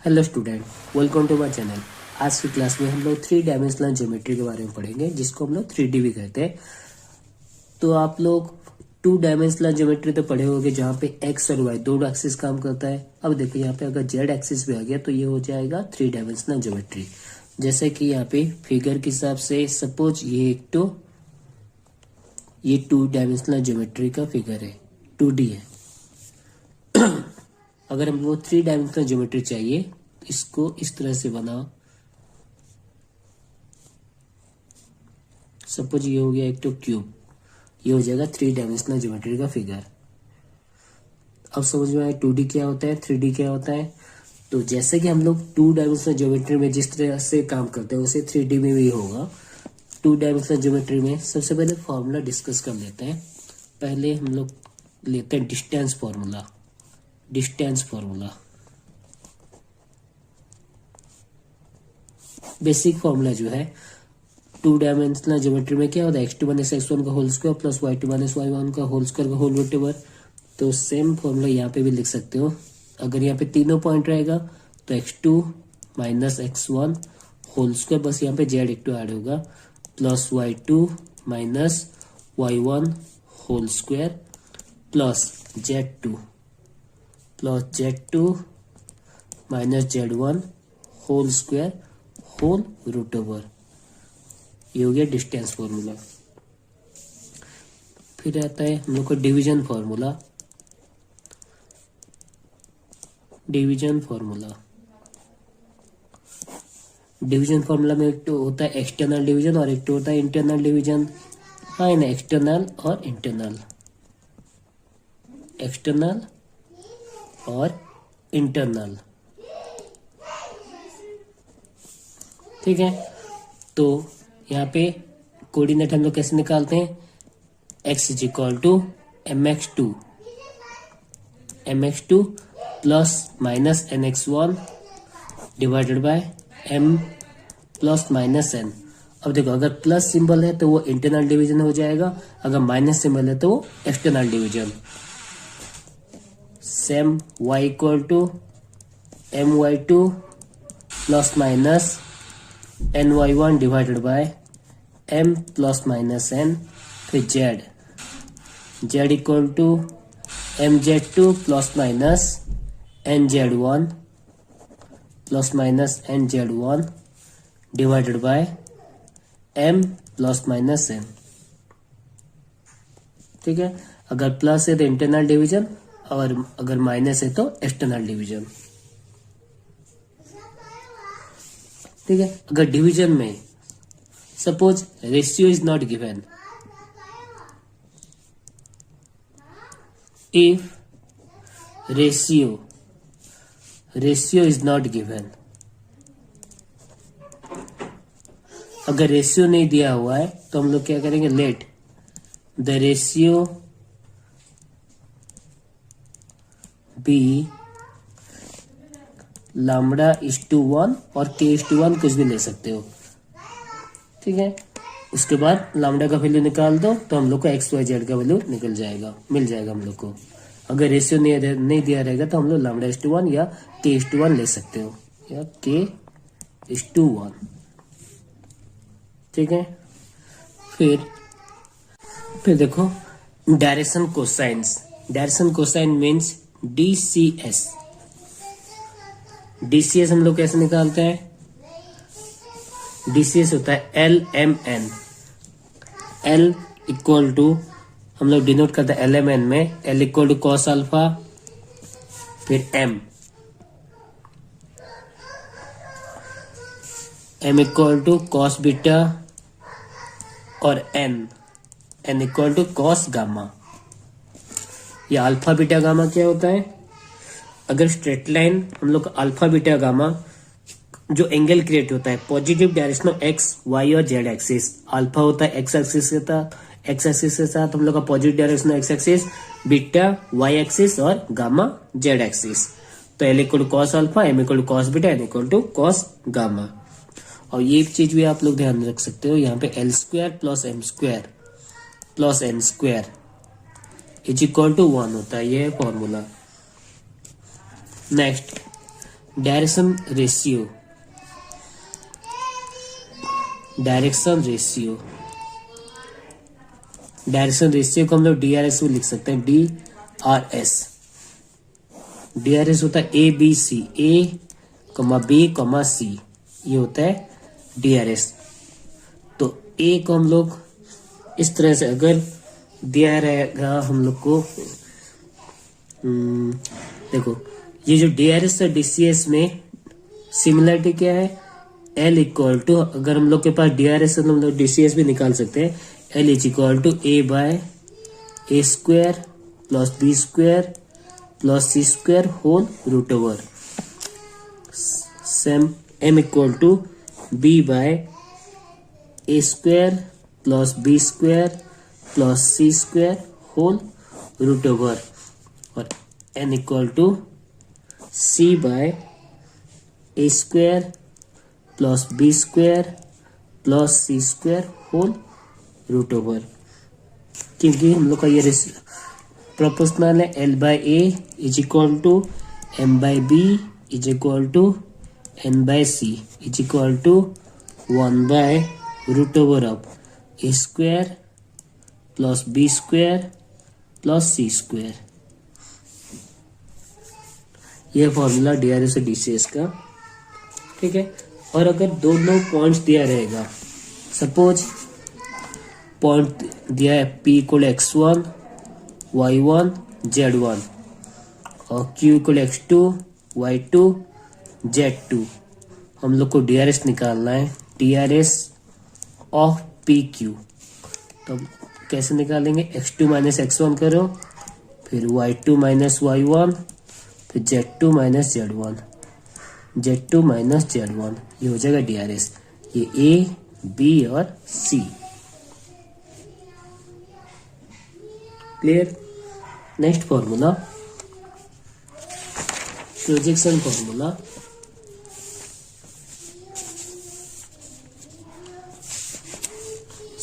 Hello student, welcome to my channel. आज की class में हम लोग 3 डायमेंशनल ज्योमेट्री के बारे में पढ़ेंगे, जिसको हम लोग 3D भी कहते हैं। तो आप लोग 2 डायमेंशनल ज्योमेट्री तो पढ़े होंगे, जहाँ पे एक्स और वाई दो एक्सिस काम करता है। अब देखो यहाँ पे अगर जेड एक्सिस भी आ गया तो ये हो जाएगा 3 डायमेंशनल ज्योमेट्री। जैसे कि यहाँ पे फिगर के हिसाब से सपोज ये 2 डायमेंशनल ज्योमेट्री का फिगर है, 2D है। अगर हमको 3 डायमेंशनल ज्योमेट्री चाहिए तो इसको इस तरह से बनाओ। सपोज ये हो गया एक तो क्यूब, ये हो जाएगा 3 डायमेंशनल ज्योमेट्री का फिगर। अब समझ में आया 2D क्या होता है, 3D क्या होता है। तो जैसे कि हम लोग 2 डायमेंशनल ज्योमेट्री में जिस तरह से काम करते हैं उसे 3D में भी होगा। 2 डायमेंशनल ज्योमेट्री में सबसे पहले फॉर्मूला डिस्कस कर लेते हैं। पहले हम लोग लेते हैं डिस्टेंस फॉर्मूला। बेसिक फॉर्मूला जो है 2 डायमेंशनल ज्योमेट्री में क्या होता है, x2 माइनस x1 का whole square plus y2 minus y1 का होल स्क्वायर का होल वेटेवर। तो सेम फॉर्मूला यहाँ पे भी लिख सकते हो। अगर यहाँ पे तीनों पॉइंट रहेगा तो x2 minus x1 whole square, बस यहाँ पे z ऐड होगा, plus y2 minus y1 whole square plus z2 minus z1 whole square whole root over. ये हो गया डिस्टेंस फॉर्मूला। फिर आता है हम लोग को डिवीजन फॉर्मूला। डिवीजन फॉर्मूला में एक तो होता है एक्सटर्नल डिवीजन और एक तो होता है इंटरनल डिवीजन। हाँ ना, एक्सटर्नल और इंटरनल। ठीक है, तो यहाँ पे कोऑर्डिनेट हम लोग कैसे निकालते हैं, x is equal to mx2 plus minus nx1 divided by m plus minus n। अब देखो, अगर प्लस सिंबल है तो वो इंटरनल डिवीजन हो जाएगा, अगर माइनस सिंबल है तो वो external division. Same y equal to my2 plus minus ny1 divided by m plus minus n। फिर z equal to mz2 plus minus nz1 plus minus nz1 divided by m plus minus n। ठीक है, अगर plus है तो internal division और अगर minus है तो एक्सटर्नल डिवीजन। ठीक है, अगर डिवीजन में suppose ratio is not given, if ratio is not given, अगर रेशियो नहीं दिया हुआ है तो हम लोग क्या करेंगे, let the ratio be lambda is to 1 और k इज टू 1 कुछ भी ले सकते हो। ठीक है, उसके बाद लैम्बडा का वैल्यू निकाल दो तो हम लोग को एक्स वाई जेड का वैल्यू मिल जाएगा हम लोग को। अगर रेशियो नहीं दिया रहेगा तो हम लोग लैम्बडा इज टू 1 या k इज टू 1 ले सकते हो, या k इज टू 1। ठीक है, फिर देखो डायरेक्शन कोसाइन मीन्स DCS हम लोग कैसे निकालते हैं, DCS होता है LMN। L इक्वल टू हम लोग डिनोट करते हैं LMN में, L equal to cos alpha, फिर M equal to cos beta और N equal to cos gamma. ये अल्फा बीटा गामा क्या होता है, अगर स्ट्रेट लाइन हम लोग अल्फा बीटा गामा जो एंगल क्रिएट होता है positive direction of x y और जेड एक्सिस, अल्फा होता है एक्स एक्सिस के साथ हम लोग का positive direction x axis, beta y axis और गामा जेड एक्सिस। तो L equal to cos alpha, M equal to cos beta, N equal to cos gamma. और ये चीज भी आप लोग ध्यान रख सकते हो, यहाँ पे L square plus M square plus N square is equal to 1 होता है, ये formula. Next direction ratio, direction ratio, direction ratio को हम लोग DRS में लिख सकते हैं, DRS। DRS होता है ABC, A, B, C, ये होता है DRS। तो A को हम लोग इस तरह से अगर दिया रहेगा हम लोग को, देखो ये जो DRS और DCS में सिमिलरिटी क्या है, L इक्वल टू, अगर हम लोग के पास DRS है तो हम लोग DCS भी निकाल सकते हैं, L is equal to A/A square plus B square plus C square whole root over, same M equal to B/A square plus B square plus C square whole root over, और N equal to C/A square plus B square plus C square whole root over. क्योंकि हम लोग का ये proportional है, L/A is equal to M/B is equal to N/C is equal to 1/रूट over of A square plus B square plus C square. यह formula DRS और DCS का, ठीक है। और अगर दोनों पॉइंट्स दिया रहेगा, सपोज पॉइंट दिया है P equal x1 y1 z1 और Q equal x2 y2 z2, हम लोग को DRS निकालना है, DRS ऑफ PQ। तो कैसे निकालेंगे, x2 माइनस x1 करो, फिर y2 माइनस y1, फिर z2 minus z1, Z2 minus Z1, ये हो जाएगा DRS। ये A, B और C। Clear. Next formula, projection formula.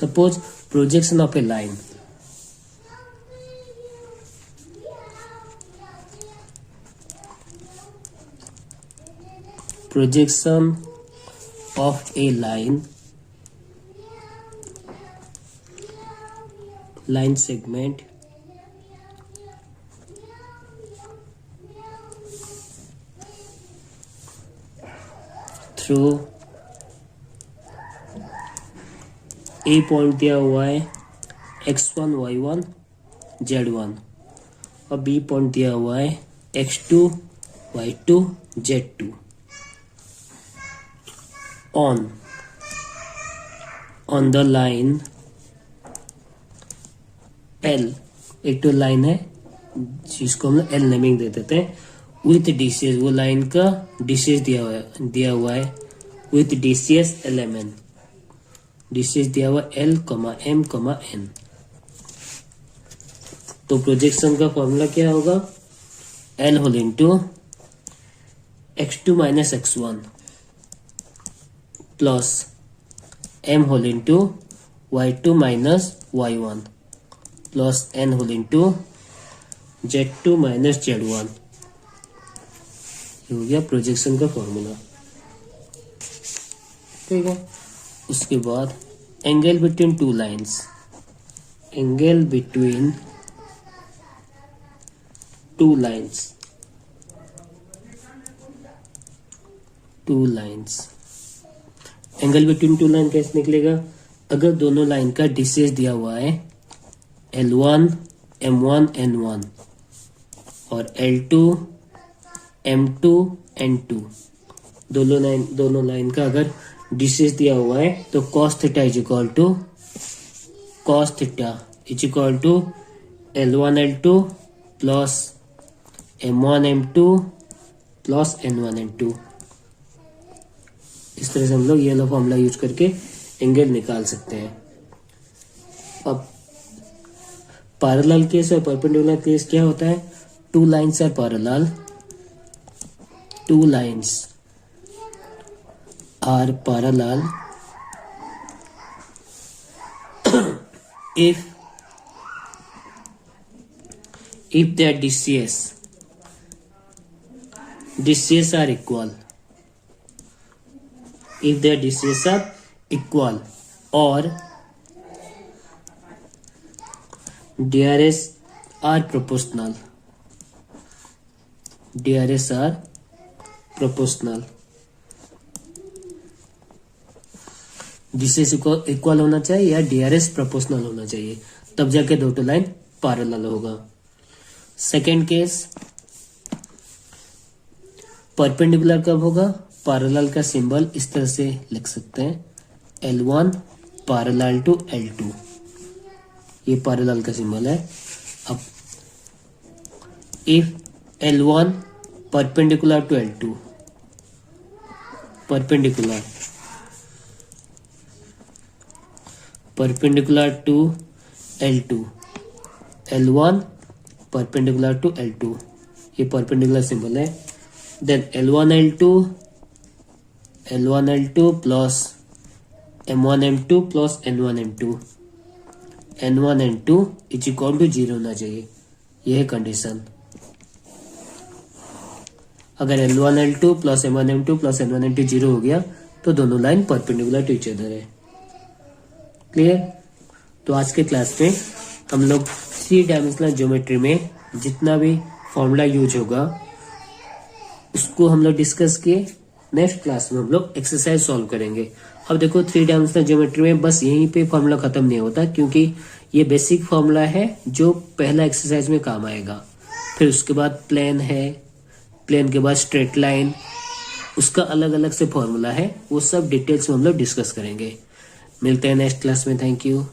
Suppose projection of A line, projection of a line segment through A point दिया हुआ है x1 y1 z1 और B point दिया हुआ है x2 y2 z2 on the line L, एक तो line है जिसको हम L नेमिंग दे देते हैं, विथ DCS, वो लाइन का DCS दिया हुआ है विथ DCS LMN, DCS दिया हुआ L, M, N। तो प्रोजेक्शन का फॉर्मूला क्या होगा, L whole into x2 minus x1 plus M whole into y2 minus y1 plus N whole into Z2 minus Z1। ये हो गया प्रोजेक्शन का फॉर्मूला, ठीक है। उसके बाद angle between two lines, angle between two lines, angle between two line कैसे निकलेगा, अगर दोनों लाइन का DCS दिया हुआ है L1 M1 N1 और L2 M2 N2, दोनों लाइन का अगर DCS दिया हुआ है तो cos theta is equal to L1 L2 plus M1 M2 plus N1 N2। इस तरह से हम लोग ये वाला फॉर्मूला यूज करके एंगल निकाल सकते हैं। अब पैरेलल केस और परपेंडिकुलर केस क्या होता है, two lines are parallel, if their DCS distance are equal, if their distances are equal or DRS are proportional, DRS are proportional, distance equal होना चाहिए या DRS प्रोपोर्शनल होना चाहिए, तब जाके दो लाइन पैरेलल होगा। सेकेंड केस, परपेंडिकुलर कब होगा? पैरेलल का सिंबल इस तरह से लिख सकते हैं, L1 पैरेलल टू L2, ये पैरेलल का सिंबल है। अब if L1 perpendicular to L2, perpendicular to L2, L1 perpendicular to L2, ये परपेंडिकुलर सिंबल है। Then L1L2 plus M1M2 plus N1M2 is equal to 0 होना चाहिए, यह है कंडीशन। अगर L1L2 plus M1M2 plus N1M2 0 हो गया तो दोनों line perpendicular to each other है। क्लियर? तो आज के क्लास में हम लोग 3 डायमेंशनल ज्योमेट्री में जितना भी फॉर्मूला यूज होगा उसको हम लोग डिस्कस किए। नेक्स्ट क्लास में हम लोग एक्सरसाइज सॉल्व करेंगे। अब देखो 3 डायमेंशनल ज्योमेट्री में बस यहीं पे फॉर्मूला खत्म नहीं होता, क्योंकि ये बेसिक फॉर्मूला है जो पहला एक्सरसाइज में काम आएगा। फिर उसके बाद प्लेन है, प्लेन के बाद स्ट्रेट लाइन, उसका अलग अलग से फॉर्मूला है, वो सब डिटेल्स में हम लोग डिस्कस करेंगे। मिलते हैं नेक्स्ट क्लास में। Thank you.